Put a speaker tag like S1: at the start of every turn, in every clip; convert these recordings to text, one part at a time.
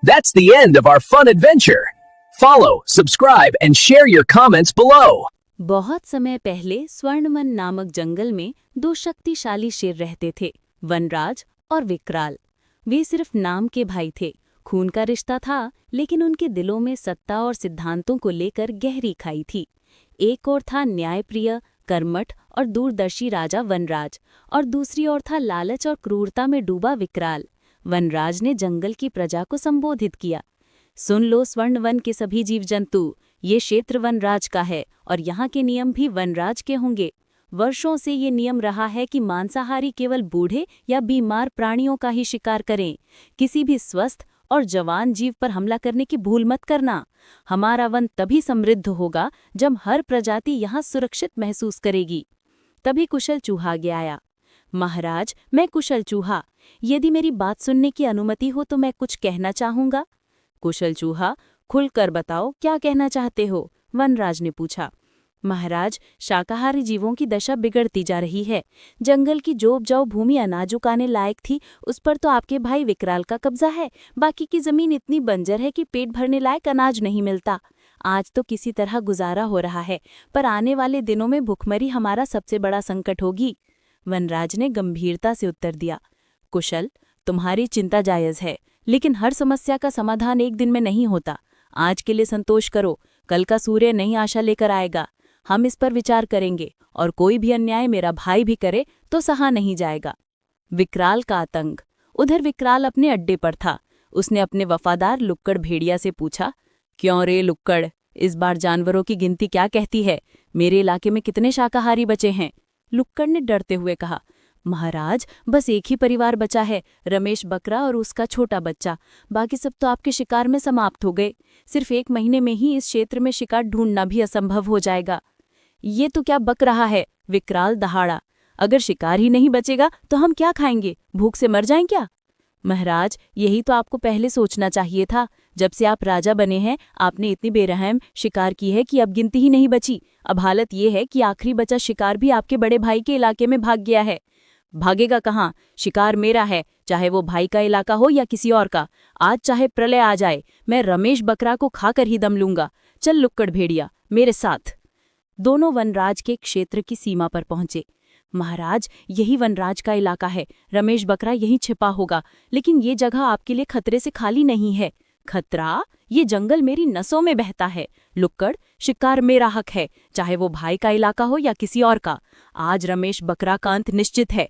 S1: That's the end of our fun adventure. Follow, subscribe, and share your comments below.
S2: बहुत समय पहले स्वर्णवन नामक जंगल में दो शक्तिशाली शेर रहते थे, वनराज और विकराल। वे सिर्फ नाम के भाई थे, खून का रिश्ता था, लेकिन उनके दिलों में सत्ता और सिद्धांतों को लेकर गहरी खाई थी। एक ओर था न्यायप्रिय, कर्मठ और दूरदर्शी राजा वनराज, और दूसरी ओर था लालच और क्रूरता में डूबा विकराल। वनराज ने जंगल की प्रजा को संबोधित किया। सुन लो स्वर्णवन के सभी जीव जंतु, ये क्षेत्र वनराज का है और यहाँ के नियम भी वनराज के होंगे। वर्षों से ये नियम रहा है कि मांसाहारी केवल बूढ़े या बीमार प्राणियों का ही शिकार करें। किसी भी स्वस्थ और जवान जीव पर हमला करने की भूल मत करना। हमारा वन तभी समृद्ध होगा जब हर प्रजाति यहाँ सुरक्षित महसूस करेगी। तभी कुशल चूहा आगे आया। महाराज, मैं कुशल चूहा, यदि मेरी बात सुनने की अनुमति हो तो मैं कुछ कहना चाहूँगा। कुशल चूहा, खुलकर बताओ क्या कहना चाहते हो? वनराज ने पूछा। महाराज, शाकाहारी जीवों की दशा बिगड़ती जा रही है। जंगल की जो उपजाऊ भूमि अनाज उगाने लायक थी, उस पर तो आपके भाई विकराल का कब्जा है। बाकी की जमीन इतनी बंजर है कि पेट भरने लायक अनाज नहीं मिलता। आज तो किसी तरह गुजारा हो रहा है, पर आने वाले दिनों में भुखमरी हमारा सबसे बड़ा संकट होगी। वनराज ने गंभीरता से उत्तर दिया। कुशल, तुम्हारी चिंता जायज है, लेकिन हर समस्या का समाधान एक दिन में नहीं होता। आज के लिए संतोष करो, कल का सूर्य नई आशा लेकर आएगा। हम इस पर विचार करेंगे, और कोई भी अन्याय मेरा भाई भी करे तो सहा नहीं जाएगा। विकराल का आतंक। उधर विकराल अपने अड्डे पर था। उसने अपने वफादार लुक्कड़ भेड़िया से पूछा, क्यों रे लुक्कड़, इस बार जानवरों की गिनती क्या कहती है? मेरे इलाके में कितने शाकाहारी बचे हैं? लुक्कड़ ने डरते हुए कहा, महाराज, बस एक ही परिवार बचा है, रमेश बकरा और उसका छोटा बच्चा। बाकी सब तो आपके शिकार में समाप्त हो गए। सिर्फ 1 महीने में ही इस क्षेत्र में शिकार ढूंढना भी असंभव हो जाएगा। ये तो क्या बक रहा है? विकराल दहाड़ा। अगर शिकार ही नहीं बचेगा तो हम क्या खाएंगे? भूख से मर जाएं क्या? महाराज, यही तो आपको पहले सोचना चाहिए था। जब से आप राजा बने हैं, आपने इतनी बेरहम शिकार की है कि अब गिनती ही नहीं बची। अब हालत ये है कि आखिरी बचा शिकार भी आपके बड़े भाई के इलाके में भाग गया है। भागेगा कहाँ? शिकार मेरा है, चाहे वो भाई का इलाका हो या किसी और का। आज चाहे प्रलय आ जाए, मैं रमेश बकरा को खाकर ही दम लूंगा। चल लुक्कड़ भेड़िया, मेरे साथ। दोनों वनराज के क्षेत्र की सीमा पर पहुंचे। महाराज, यही वनराज का इलाका है, रमेश बकरा यहीं छिपा होगा, लेकिन ये जगह आपके लिए खतरे से खाली नहीं है। खतरा? ये जंगल मेरी नसों में बहता है। लुक्कड़, शिकार मेरा हक है, चाहे वो भाई का इलाका हो या किसी और का। आज रमेश बकरा का अंत निश्चित है।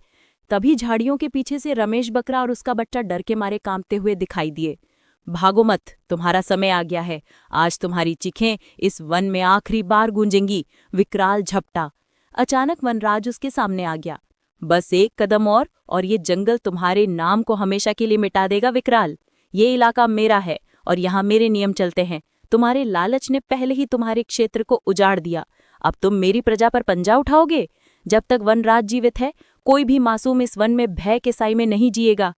S2: तभी झाड़ियों के पीछे से रमेश बकरा और उसका बच्चा डर के मारे कांपते हुए दिखाई दिए। भागो मत, तुम्हारा समय आ गया है। आज तुम्हारी चीखें इस वन में आखिरी बार गूंजेंगी। विकराल झपटा। अचानक वनराज उसके सामने आ गया। बस एक कदम और ये जंगल तुम्हारे नाम को हमेशा के लिए मिटा देगा विकराल। ये इलाका मेरा है और यहाँ मेरे नियम चलते हैं। तुम्हारे लालच ने पहले ही तुम्हारे क्षेत्र को उजाड़ दिया। अब तुम मेरी प्रजा पर पंजा उठाओगे? जब तक वनराज जीवित है, कोई भी मासूम इस वन में भय के साए में नहीं जिएगा।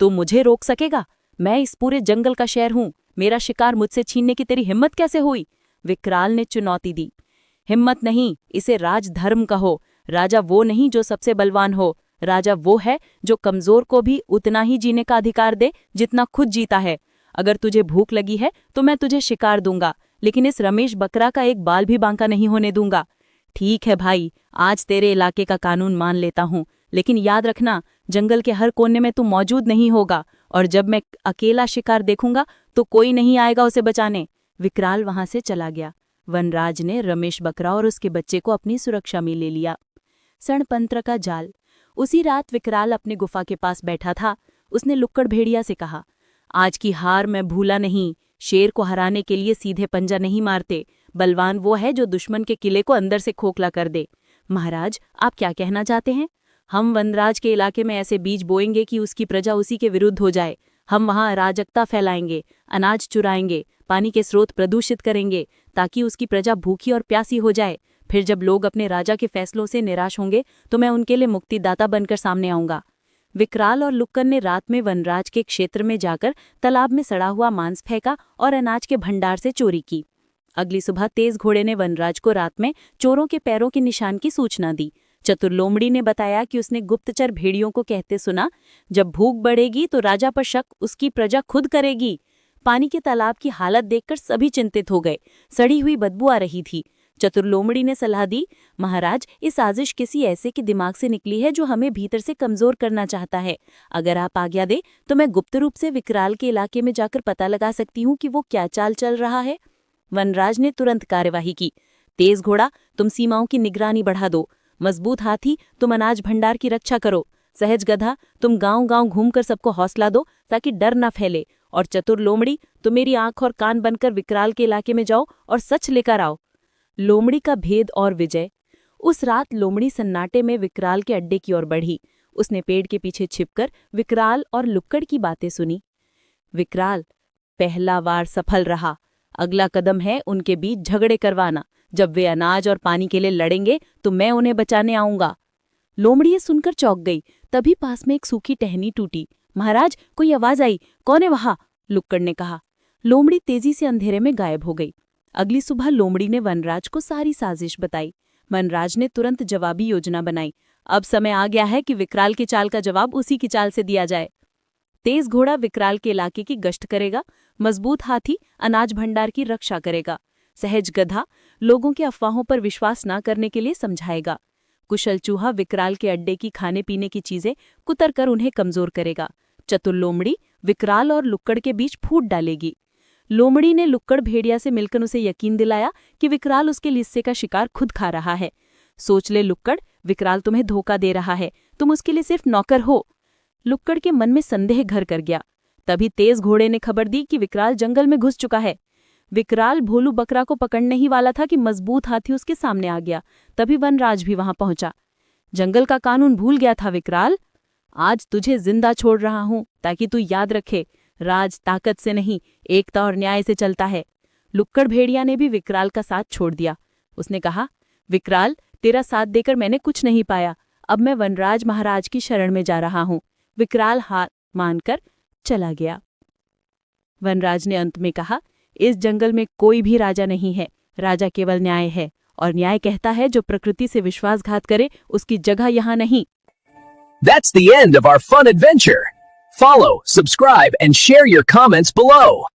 S2: तू मुझे रोक सकेगा? मैं इस पूरे जंगल का शेर हूँ। मेरा शिकार मुझसे छीनने की तेरी हिम्मत कैसे हुई? विकराल ने चुनौती दी। हिम्मत नहीं, इसे राजधर्म कहो। राजा वो नहीं जो सबसे बलवान हो, राजा वो है जो कमजोर को भी उतना ही जीने का अधिकार दे जितना खुद जीता है। अगर तुझे भूख लगी है तो मैं तुझे शिकार दूंगा, लेकिन इस रमेश बकरा का एक बाल भी बांका नहीं होने दूंगा। ठीक है भाई, आज तेरे इलाके का कानून मान लेता हूँ, लेकिन याद रखना, जंगल के हर कोने में तू मौजूद नहीं होगा, और जब मैं अकेला शिकार देखूंगा तो कोई नहीं आएगा उसे बचाने। विकराल वहां से चला गया। वनराज ने रमेश बकरा और उसके बच्चे को अपनी सुरक्षा में ले लिया। षणपंत्र का जाल। उसी रात विकराल अपनी गुफा के पास बैठा था। उसने लुक्कड़ भेड़िया से कहा, आज की हार मैं भूला नहीं। शेर को हराने के लिए सीधे पंजा नहीं मारते, बलवान वो है जो दुश्मन के किले को अंदर से खोखला कर दे। महाराज, आप क्या कहना चाहते हैं? हम वनराज के इलाके में ऐसे बीज बोएंगे कि उसकी प्रजा उसी के विरुद्ध हो जाए। हम वहां अराजकता फैलाएंगे, अनाज चुराएंगे, पानी के स्रोत प्रदूषित करेंगे, ताकि उसकी प्रजा भूखी और प्यासी हो जाए। फिर जब लोग अपने राजा के फैसलों से निराश होंगे तो मैं उनके लिए मुक्तिदाता बनकर सामने आऊंगा। विकराल और लुक्कड़ ने रात में वनराज के क्षेत्र में जाकर तालाब में सड़ा हुआ मांस फेंका और अनाज के भंडार से चोरी की। अगली सुबह तेज घोड़े ने वनराज को रात में चोरों के पैरों के निशान की सूचना दी। चतुर लोमड़ी ने बताया कि उसने गुप्तचर भेड़ियों को कहते सुना, जब भूख बढ़ेगी तो राजा पर शक उसकी प्रजा खुद करेगी। पानी के तालाब की हालत देखकर सभी चिंतित हो गए। सड़ी हुई बदबू आ रही थी। चतुर लोमड़ी ने सलाह दी, महाराज, ये साजिश किसी ऐसे के दिमाग से निकली है जो हमें भीतर से कमजोर करना चाहता है। अगर आप आज्ञा दे तो मैं गुप्त रूप से विकराल के इलाके में जाकर पता लगा सकती हूँ कि वो क्या चाल चल रहा है। वनराज ने तुरंत कार्यवाही की। तेज घोड़ा, तुम सीमाओं की निगरानी बढ़ा दो। मजबूत हाथी, तुम अनाज भंडार की रक्षा करो। सहज गधा, तुम गांव-गांव घूमकर सबको हौसला दो ताकि डर न फैले। और चतुर लोमड़ी, तुम मेरी आंख और कान बनकर विकराल के इलाके में जाओ और सच लेकर आओ। लोमड़ी का भेद और विजय। उस रात लोमड़ी सन्नाटे में विकराल के अड्डे की ओर बढ़ी। उसने पेड़ के पीछे छिपकर विकराल और लुक्कड़ की बातें सुनी। विकराल, पहला वार सफल रहा। अगला कदम है उनके बीच झगड़े करवाना। जब वे अनाज और पानी के लिए लड़ेंगे तो मैं उन्हें बचाने आऊंगा। लोमड़ी ये सुनकर चौंक गई। तभी पास में एक सूखी टहनी टूटी। महाराज, कोई आवाज आई। कौन है वहां? लुक्कड़ ने कहा। लोमड़ी तेजी से अंधेरे में गायब हो गई। अगली सुबह लोमड़ी ने वनराज को सारी साजिश बताई। वनराज ने तुरंत जवाबी योजना बनाई। अब समय आ गया है कि विकराल की चाल का जवाब उसी की चाल से दिया जाए। तेज घोड़ा विकराल के इलाके की गश्त करेगा। मजबूत हाथी अनाज भंडार की रक्षा करेगा। सहज गधा लोगों के अफवाहों पर विश्वास न करने के लिए समझाएगा। कुशल चूहा विकराल के अड्डे की खाने पीने की चीजें कुतर कर उन्हें कमजोर करेगा। चतुर लोमड़ी विकराल और लुक्कड़ के बीच फूट डालेगी। लोमड़ी ने लुक्कड़ भेड़िया से मिलकर उसे यकीन दिलाया कि विकराल उसके लिस्से का शिकार खुद खा रहा है। सोच ले लुक्कड़, विकराल तुम्हें धोखा दे रहा है, तुम उसके लिए सिर्फ नौकर हो। लुक्कड़ के मन में संदेह घर कर गया। तभी तेज घोड़े ने खबर दी कि विकराल जंगल में घुस चुका है। विकराल भोलू बकरा को पकड़ने ही वाला था कि मजबूत हाथी उसके सामने आ गया। तभी वनराज भी वहां पहुंचा। जंगल का कानून भूल गया था विकराल। आज तुझे जिंदा छोड़ रहा हूं ताकि तू याद रखे, राज ताकत से नहीं, एकता और न्याय से चलता है। लुक्कड़ भेड़िया ने भी विकराल का साथ छोड़ दिया। उसने कहा, विकराल, तेरा साथ देकर मैंने कुछ नहीं पाया। अब मैं वनराज महाराज की शरण में जा रहा हूं। विकराल हार मानकर चला गया। वनराज ने अंत में कहा, इस जंगल में कोई भी राजा नहीं है, राजा केवल न्याय है। और न्याय कहता है जो प्रकृति से विश्वासघात करे उसकी जगह यहाँ नहीं।
S1: That's the end of our fun adventure. Follow, subscribe, and share your comments below.